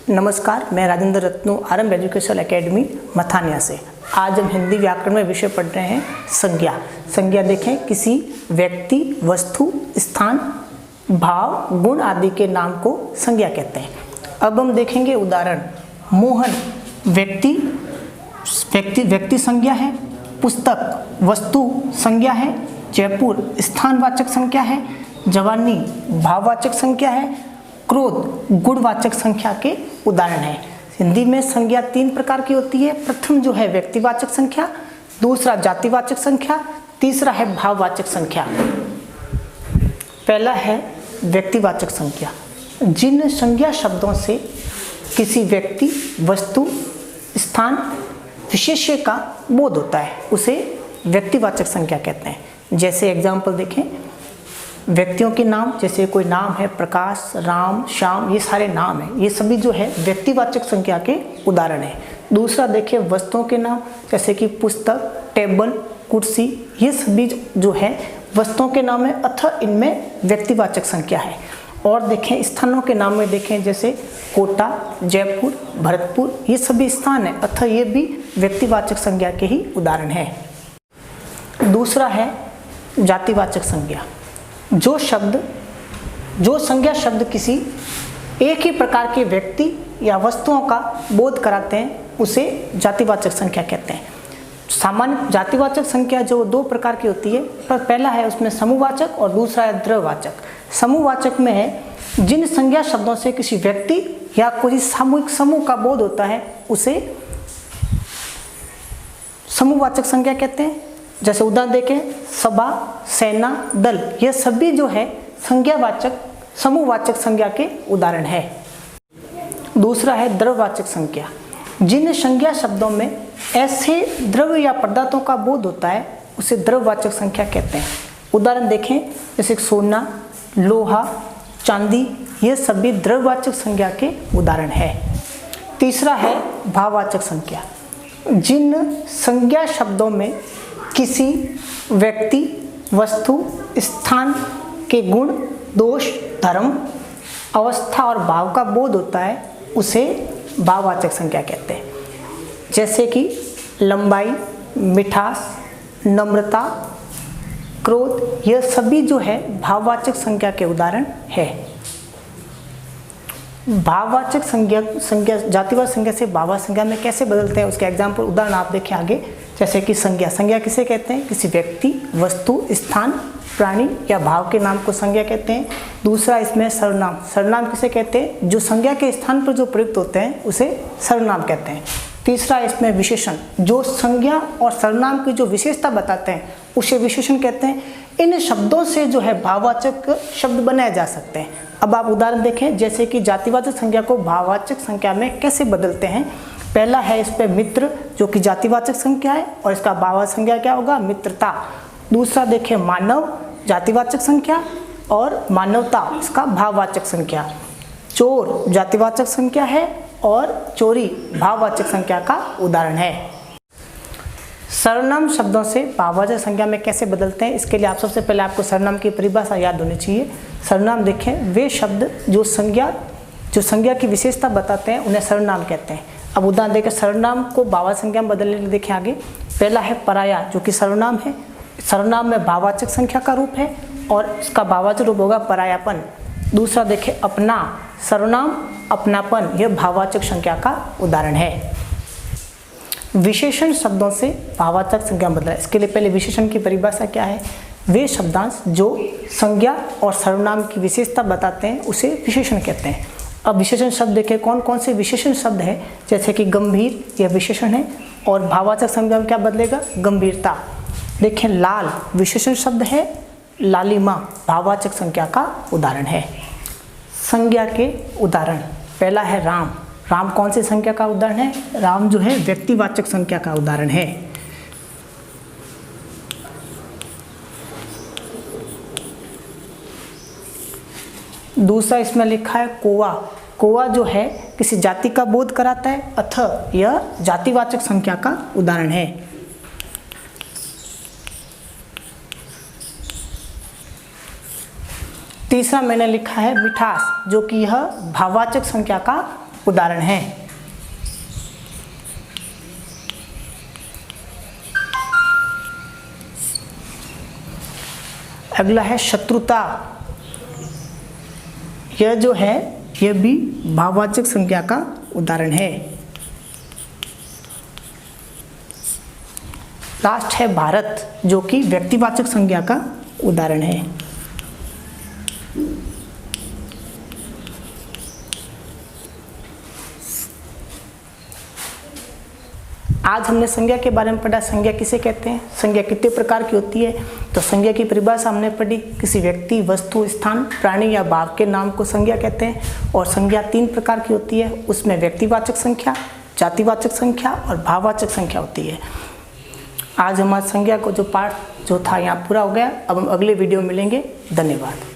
नमस्कार, मैं राजेंद्र रत्नू आरंभ एजुकेशन एकेडमी मथानिया से। आज हम हिंदी व्याकरण में विषय पढ़ रहे हैं संज्ञा। संज्ञा देखें, किसी व्यक्ति, वस्तु, स्थान, भाव, गुण आदि के नाम को संज्ञा कहते हैं। अब हम देखेंगे उदाहरण। मोहन व्यक्ति संज्ञा है। पुस्तक वस्तु संज्ञा है। जयपुर स्थानवाचक संज्ञा है। जवानी भाववाचक संज्ञा है। क्रोध गुणवाचक संख्या के उदाहरण है। हिंदी में संज्ञा तीन प्रकार की होती है। प्रथम जो है व्यक्तिवाचक संख्या, दूसरा जातिवाचक संख्या, तीसरा है भाववाचक संख्या। पहला है व्यक्तिवाचक संख्या। जिन संज्ञा शब्दों से किसी व्यक्ति, वस्तु, स्थान, विशेष्य का बोध होता है उसे व्यक्तिवाचक संख्या कहते हैं। जैसे एग्जाम्पल देखें, व्यक्तियों के नाम, जैसे कोई नाम है प्रकाश, राम, श्याम, ये सारे नाम हैं, ये सभी जो है व्यक्तिवाचक संख्या के उदाहरण हैं। दूसरा देखिए वस्तुओं के नाम, जैसे कि पुस्तक, टेबल, कुर्सी, ये सभी जो है वस्तुओं के नाम है अतः इनमें व्यक्तिवाचक संख्या है। और देखें स्थानों के नाम में देखें, जैसे कोटा, जयपुर, भरतपुर, ये सभी स्थान हैं अतः ये भी व्यक्तिवाचक संज्ञा के ही उदाहरण हैं। दूसरा है जातिवाचक संज्ञा। जो संज्ञा शब्द किसी एक ही प्रकार के व्यक्ति या वस्तुओं का बोध कराते हैं उसे जातिवाचक संख्या कहते हैं। सामान्य जातिवाचक संख्या जो दो प्रकार की होती है, पर पहला है उसमें समूहवाचक और दूसरा है द्रव्यवाचक। समूहवाचक में है जिन संज्ञा शब्दों से किसी व्यक्ति या कोई सामूहिक समूह का बोध होता है उसे समूहवाचक संज्ञा कहते हैं। जैसे उदाहरण देखें, सभा, सेना, दल, ये सभी जो है संज्ञावाचक समूहवाचक संज्ञा के उदाहरण है। दूसरा है द्रव्यवाचक संज्ञा। जिन संज्ञा शब्दों में ऐसे द्रव्य या पदार्थों का बोध होता है उसे द्रव्यवाचक संख्या कहते हैं। उदाहरण देखें, जैसे सोना, लोहा, चांदी, ये सभी द्रव्यवाचक संज्ञा के उदाहरण है। तीसरा है भाववाचक संख्या। जिन संज्ञा शब्दों में किसी व्यक्ति, वस्तु, स्थान के गुण, दोष, धर्म, अवस्था और भाव का बोध होता है उसे भाववाचक संख्या कहते हैं। जैसे कि लंबाई, मिठास, नम्रता, क्रोध, यह सभी जो है भाववाचक संख्या के उदाहरण है। भाववाचक संज्ञा जातिवाचक संज्ञा से भाववाचक संज्ञा में कैसे बदलते हैं उसके एग्जाम्पल उदाहरण आप देखें आगे। जैसे कि संज्ञा किसे कहते हैं? किसी व्यक्ति, वस्तु, स्थान, प्राणी या भाव के नाम को संज्ञा कहते हैं। दूसरा इसमें सर्वनाम किसे कहते हैं? जो संज्ञा के स्थान पर जो प्रयुक्त होते हैं उसे सर्वनाम कहते हैं। तीसरा इसमें विशेषण, जो संज्ञा और सर्वनाम की जो विशेषता बताते हैं उसे विशेषण कहते हैं। इन शब्दों से जो है भाववाचक शब्द बनाए जा सकते हैं। अब आप उदाहरण देखें, जैसे कि जातिवाचक संज्ञा को भाववाचक संख्या में कैसे बदलते हैं। पहला है इस पे मित्र, जो कि जातिवाचक संख्या है और इसका भाववाचक संज्ञा क्या होगा? मित्रता। दूसरा देखें मानव, जातिवाचक संख्या, और मानवता इसका भाववाचक संख्या। चोर जातिवाचक संख्या है और चोरी भाववाचक संख्या का उदाहरण है। सर्वनाम शब्दों से भाववाचक संज्ञा में कैसे बदलते हैं, इसके लिए आप सबसे पहले आपको सर्वनाम की परिभाषा याद होनी चाहिए। सर्वनाम देखें, वे शब्द जो संज्ञा की विशेषता बताते हैं उन्हें सर्वनाम कहते हैं। अब उदाहरण देखें, सर्वनाम को भाववाचक संज्ञा में बदलने के लिए देखें आगे। पहला है पराया, जो कि सर्वनाम है। सर्वनाम में भाववाचक संख्या का रूप है और इसका भाववाचक रूप होगा परायापन। दूसरा देखें अपना, सर्वनाम अपनापन, यह भाववाचक संख्या का उदाहरण है। विशेषण शब्दों से भाववाचक संज्ञा बदला, इसके लिए पहले विशेषण की परिभाषा क्या है? वे शब्दांश जो संज्ञा और सर्वनाम की विशेषता बताते हैं उसे विशेषण कहते हैं। अब विशेषण शब्द देखें कौन कौन से विशेषण शब्द है। जैसे कि गंभीर, यह विशेषण है और भाववाचक संज्ञा में क्या बदलेगा? गंभीरता। देखें लाल विशेषण शब्द है, लालिमा भाववाचक संख्या का उदाहरण है। संज्ञा के उदाहरण, पहला है राम। राम कौन सी संख्या का उदाहरण है? राम जो है व्यक्तिवाचक संख्या का उदाहरण है। दूसरा इसमें लिखा है कोवा। कोवा जो है किसी जाति का बोध कराता है अतः यह जातिवाचक संख्या का उदाहरण है। तीसरा मैंने लिखा है मिठास, जो कि यह भाववाचक संख्या का उदाहरण हैं। अगला है शत्रुता। यह जो है यह भी भाववाचक संज्ञा का उदाहरण है। लास्ट है भारत, जो कि व्यक्तिवाचक संज्ञा का उदाहरण है। आज हमने संज्ञा के बारे में पढ़ा। संज्ञा किसे कहते हैं, संज्ञा कितने प्रकार की होती है। तो संज्ञा की परिभाषा हमने पढ़ी, किसी व्यक्ति, वस्तु, स्थान, प्राणी या भाव के नाम को संज्ञा कहते हैं। और संज्ञा 3 प्रकार की होती है, उसमें व्यक्तिवाचक संख्या, जातिवाचक संख्या और भाववाचक संख्या होती है। आज हमारा संज्ञा को जो पाठ जो था यहाँ पूरा हो गया। अब हम अगले वीडियो में मिलेंगे। धन्यवाद।